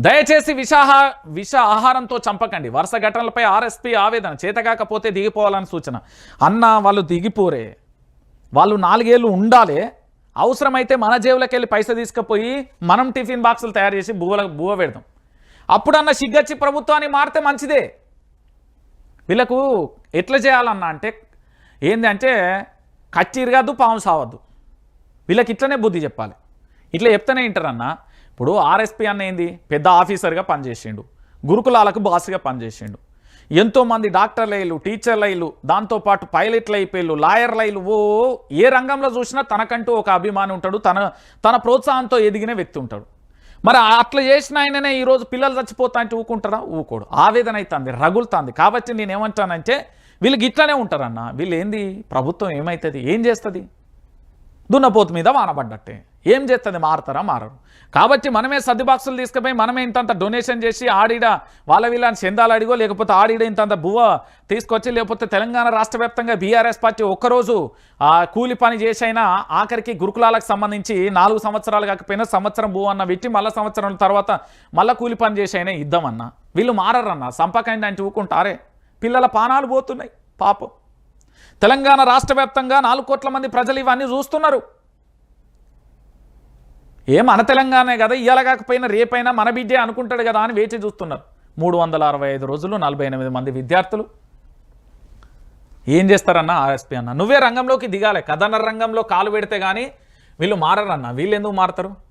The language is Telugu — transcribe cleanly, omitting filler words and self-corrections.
దయచేసి విష ఆహారంతో చంపకండి. వరుస ఘటనలపై ఆర్ఎస్పీ ఆవేదన. చేతకాకపోతే దిగిపోవాలని సూచన. అన్న వాళ్ళు దిగిపోరే, వాళ్ళు 4 ఏళ్ళు ఉండాలి. అవసరమైతే మన జేబులోకి వెళ్ళి పైసలు తీసుకుపోయి మనం టిఫిన్ బాక్సులు తయారు చేసి బువ్వ పెడదాం. అప్పుడన్న సిగ్గచ్చి ప్రభుత్వాన్ని మారితే మంచిదే. వీళ్ళకు ఎట్లా చేయాలన్నా అంటే ఏంది అంటే కచ్చిరిగద్దు పాము సావద్దు. వీళ్ళకి ఇట్లనే బుద్ధి చెప్పాలి. ఇట్లా చెప్తేనే వింటారన్న. ఇప్పుడు ఆర్ఎస్పీ అన్న ఏంది, పెద్ద ఆఫీసర్గా పనిచేసిండు, గురుకులాలకు బాస్గా పనిచేసిండు, ఎంతోమంది డాక్టర్లు అయ్యిలు, టీచర్లు అయ్యిలు, దాంతోపాటు పైలట్లు అయిపోయిళ్ళు, లాయర్లు అయ్యిలు. ఏ రంగంలో చూసినా తనకంటూ ఒక అభిమాని ఉంటాడు, తన ప్రోత్సాహంతో ఎదిగిన వ్యక్తి ఉంటాడు. మరి అట్లా చేసిన ఆయననే ఈరోజు పిల్లలు చచ్చిపోతా అంటే ఊకుంటారా? ఊకోడు. ఆవేదన అవుతుంది, రగులుతుంది. కాబట్టి నేనేమంటానంటే వీళ్ళకి ఇట్లనే ఉంటారన్న. వీళ్ళు ఏంది, ప్రభుత్వం ఏమవుతుంది, ఏం చేస్తుంది? దున్నపోతు మీద వానబడ్డట్టే. ఏం చేస్తుంది, మారుతారా? మారరు. కాబట్టి మనమే సర్ది బాక్సులు తీసుకుపోయి మనమే ఇంతంత డొనేషన్ చేసి ఆడిడ వాళ్ళ వీళ్ళని చందాలు అడిగో, లేకపోతే ఆడిడ ఇంతంత బువ్వ తీసుకొచ్చి, లేకపోతే తెలంగాణ రాష్ట్ర వ్యాప్తంగా బీఆర్ఎస్ పార్టీ ఒక్కరోజు కూలి పని చేసైనా ఆఖరికి గురుకులాలకు సంబంధించి 4 సంవత్సరాలు కాకపోయినా సంవత్సరం బువ్వ అన్న పెట్టి మళ్ళీ సంవత్సరం తర్వాత మళ్ళీ కూలి పని చేసైనా ఇద్దామన్నా. వీళ్ళు మారరన్న. సంపకండి అంటే ఊకుంటారే? పిల్లల పానాలు పోతున్నాయి పాపం. తెలంగాణ రాష్ట్ర వ్యాప్తంగా 4 కోట్ల మంది ప్రజలు ఇవన్నీ చూస్తున్నారు. మన తెలంగాణే కదా, ఇయ్యాల కాకపోయినా రేపైనా మన బిడ్డే అనుకుంటాడు కదా అని వేచి చూస్తున్నారు. 365 రోజులు 48 మంది విద్యార్థులు ఏం చేస్తారన్న ఆర్ఎస్పీ అన్న? నువ్వే రంగంలోకి దిగాలి. కథన రంగంలో కాలు పెడితే కానీ వీళ్ళు మారరన్న. వీళ్ళు ఎందుకు మారతారు?